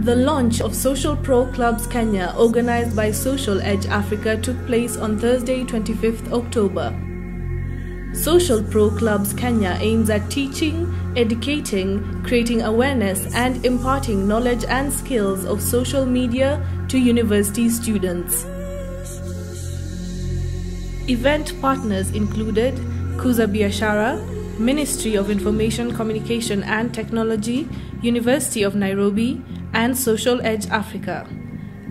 The launch of SocialPro Clubs Kenya, organized by Social Edge Africa, took place on Thursday, 25th October. SocialPro Clubs Kenya aims at teaching, educating, creating awareness, and imparting knowledge and skills of social media to university students. Event partners included Kuza Ministry of Information, Communication and Technology, University of Nairobi, and Social Edge Africa.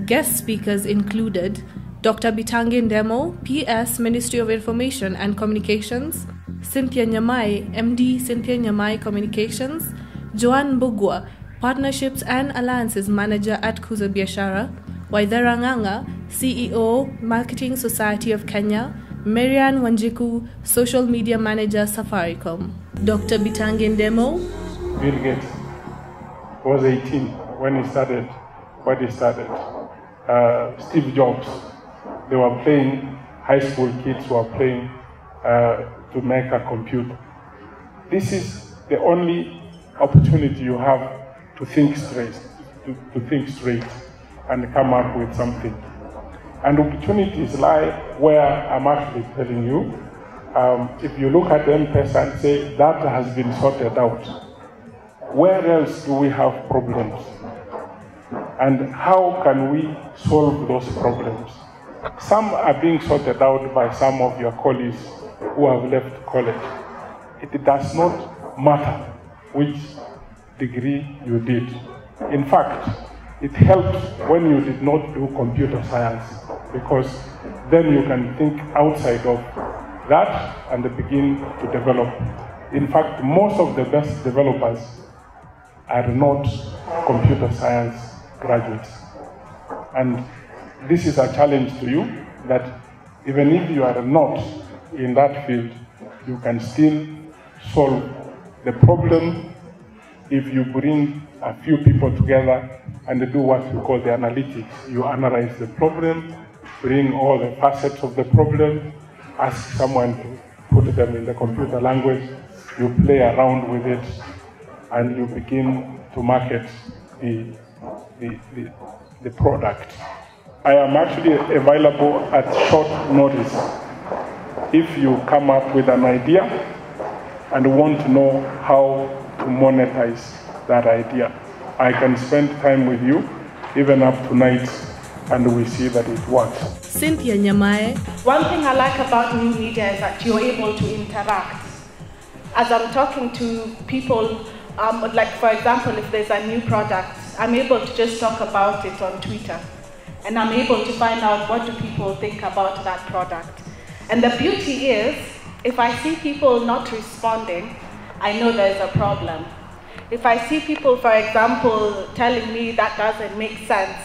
Guest speakers included Dr. Bitange Ndemo, PS, Ministry of Information and Communications, Cynthia Nyamai, MD, Cynthia Nyamai Communications, Joan Mbugua, Partnerships and Alliances Manager at Kuza Waithera Nganga, CEO, Marketing Society of Kenya, Marian Wanjiku, Social Media Manager, Safaricom. Dr. Bitange Ndemo. Bill Gates was 18 when he started what he started. Steve Jobs, they were playing, high school kids were playing to make a computer. This is the only opportunity you have to think straight, and come up with something. And opportunities lie where I'm actually telling you. If you look at M-Pesa and say that has been sorted out, where else do we have problems? And how can we solve those problems? Some are being sorted out by some of your colleagues who have left college. It does not matter which degree you did. In fact, it helps when you did not do computer science, because then you can think outside of that and begin to develop. In fact, most of the best developers are not computer science graduates. And this is a challenge to you, that even if you are not in that field, you can still solve the problem if you bring a few people together and do what we call the analytics. You analyze the problem, bring all the facets of the problem, ask someone to put them in the computer language, you play around with it, and you begin to market the product. I am actually available at short notice. If you come up with an idea and want to know how to monetize that idea, I can spend time with you, even up to night, and we see that it works. Cynthia Nyamai. One thing I like about new media is that you're able to interact. As I'm talking to people, like for example, if there's a new product, I'm able to just talk about it on Twitter. And I'm able to find out what do people think about that product. And the beauty is, if I see people not responding, I know there's a problem. If I see people, for example, telling me that doesn't make sense,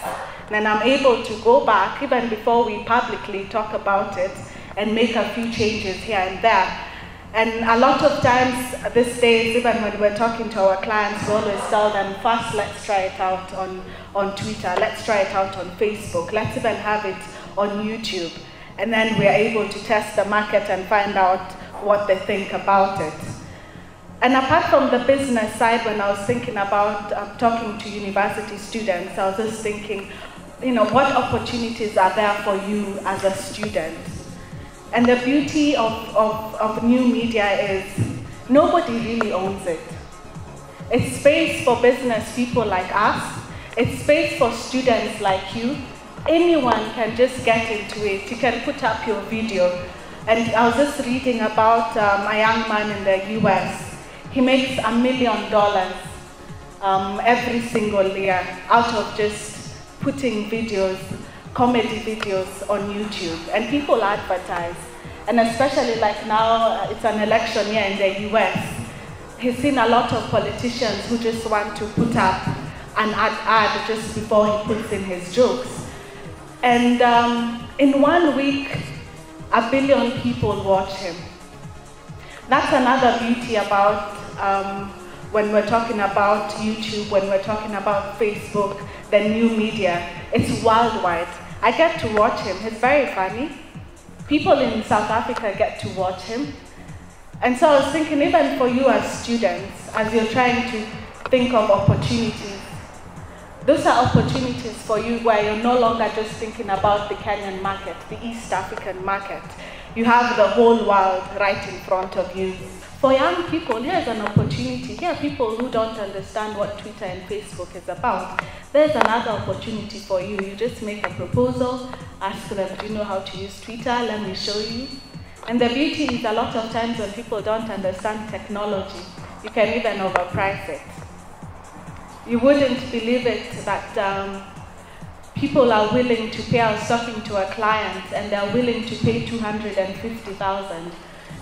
then I'm able to go back, even before we publicly talk about it, and make a few changes here and there. And a lot of times, these days, even when we're talking to our clients, we always tell them, first, let's try it out on Twitter, let's try it out on Facebook, let's even have it on YouTube. And then we're able to test the market and find out what they think about it. And apart from the business side, when I was thinking about talking to university students, I was just thinking, you know, what opportunities are there for you as a student? And the beauty of new media is nobody really owns it. It's space for business people like us. It's space for students like you. Anyone can just get into it. You can put up your video. And I was just reading about a young man in the US. He makes $1 million every single year out of just putting videos, comedy videos on YouTube, and people advertise. And especially like now, it's an election year in the US. He's seen a lot of politicians who just want to put up an ad just before he puts in his jokes. And in 1 week, 1 billion people watch him. That's another beauty about when we're talking about YouTube, when we're talking about Facebook, the new media. It's worldwide. I get to watch him. He's very funny. People in South Africa get to watch him. And so I was thinking, even for you as students, as you're trying to think of opportunities, Those are opportunities for you where you're no longer just thinking about the Kenyan market, the East African market. You have the whole world right in front of you. For young people, here's an opportunity. Here are people who don't understand what Twitter and Facebook is about. There's another opportunity for you. You just make a proposal, ask them, do you know how to use Twitter? Let me show you. And the beauty is a lot of times when people don't understand technology, you can even overprice it. You wouldn't believe it that people are willing to pay. I was talking to a client and they're willing to pay $250,000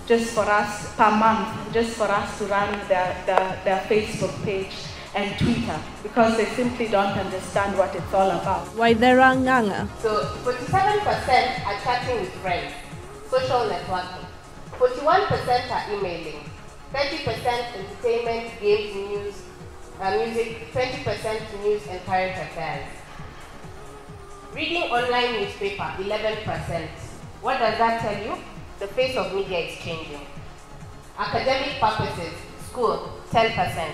just for us per month, just for us to run their Facebook page and Twitter, because they simply don't understand what it's all about. Waithera Nganga. So 47% are chatting with friends, social networking. 41% are emailing. 30% entertainment, games, news, music. 20% news and current affairs. Reading online newspaper, 11%. What does that tell you? The face of media is changing. Academic purposes, school, 10%.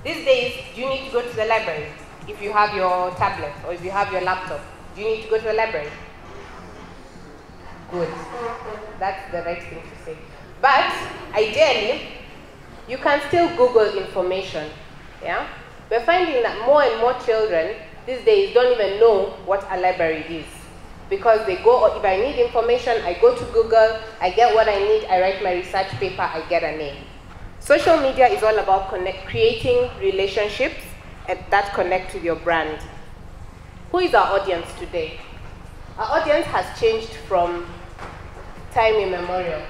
These days, do you need to go to the library? If you have your tablet or if you have your laptop, do you need to go to the library? Good. That's the right thing to say. But ideally, you can still Google information. Yeah? We're finding that more and more children these days don't even know what a library is. Because they go, if I need information, I go to Google, I get what I need, I write my research paper, I get a name. Social media is all about creating relationships that connect with your brand. Who is our audience today? Our audience has changed from time immemorial.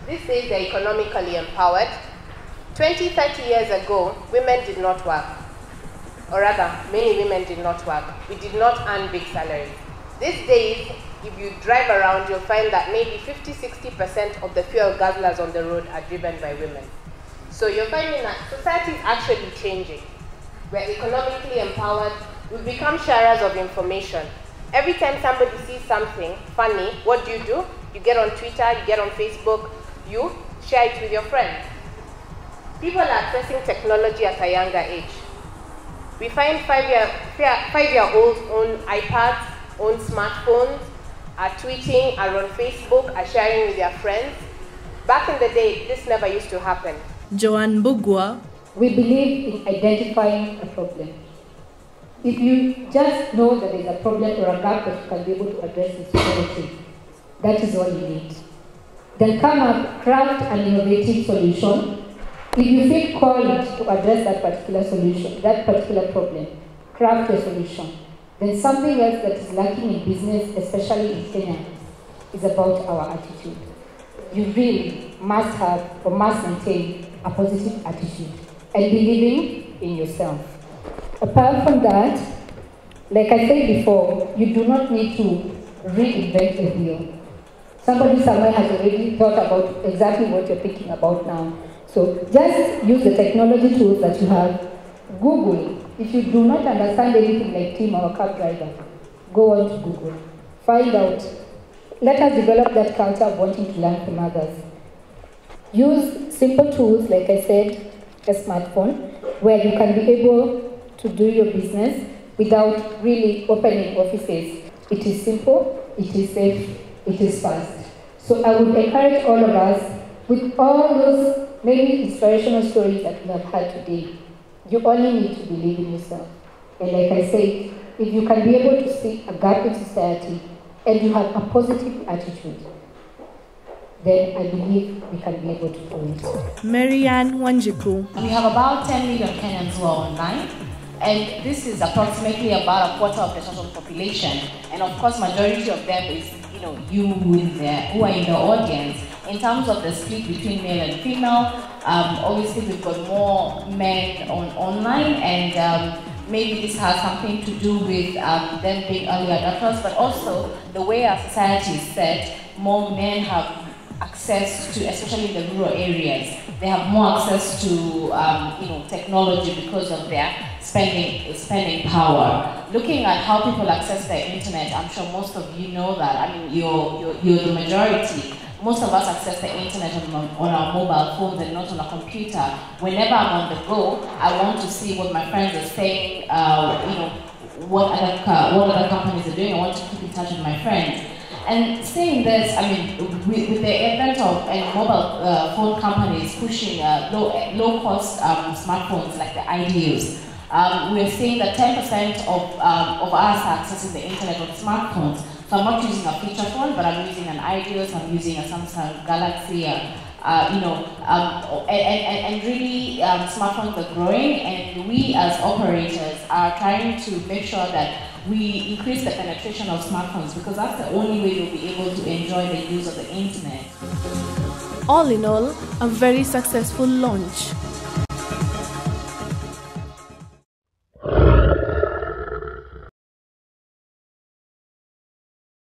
These days they're economically empowered. 20, 30 years ago, women did not work. Or rather, many women did not work. We did not earn big salaries. These days, if you drive around, you'll find that maybe 50–60% of the fuel guzzlers on the road are driven by women. So you're finding that society is actually changing. We're economically empowered. We've become sharers of information. Every time somebody sees something funny, what do? You get on Twitter, you get on Facebook, you share it with your friends. People are accessing technology at a younger age. We find 5-year-olds own iPads, own smartphones, are tweeting, are on Facebook, are sharing with their friends. Back in the day, this never used to happen. Joan Mbugua. We believe in identifying a problem. If you just know that there's a problem or a gap that you can be able to address in society, that is all you need. Then come up, craft an innovative solution. If you feel called to address that particular solution, that particular problem, craft a solution. Then something else that is lacking in business, especially in Kenya, is about our attitude. You really must have or must maintain a positive attitude and believing in yourself. Apart from that, like I said before, you do not need to reinvent the wheel. Somebody somewhere has already thought about exactly what you're thinking about now. So just use the technology tools that you have. Google. If you do not understand anything like Tim or cab driver, go on to Google. Find out. Let us develop that culture of wanting to learn from others. Use simple tools, like I said, a smartphone, where you can be able to do your business without really opening offices. It is simple, it is safe, it is fast. So I would encourage all of us, with all those maybe inspirational stories that we have had today, you only need to believe in yourself. And like I said, if you can be able to see a gap in society and you have a positive attitude, then I believe we can be able to do it. Marianne Wanjiku. We have about 10 million Kenyans who are online, and this is approximately about a quarter of the total population. And of course, majority of them is, you who are in the audience. In terms of the split between male and female, obviously we've got more men online, and maybe this has something to do with them being early adopters, but also the way our society is set, more men have access to, especially in the rural areas, they have more access to technology because of their spending power. Looking at how people access the internet, I'm sure most of you know that. I mean, you're the majority. most of us access the internet on our mobile phones and not on a computer. Whenever I'm on the go, I want to see what my friends are saying, what other companies are doing. I want to keep in touch with my friends. And saying this, I mean, with the advent of mobile phone companies pushing low-cost smartphones like the IDUs, we're seeing that 10% of us are accessing the internet on smartphones. So I'm not using a feature phone, but I'm using an IDUs, I'm using a Samsung Galaxy, and really smartphones are growing, and we as operators are trying to make sure that we increase the penetration of smartphones, because that's the only way you'll be able to enjoy the use of the internet. All in all, a very successful launch.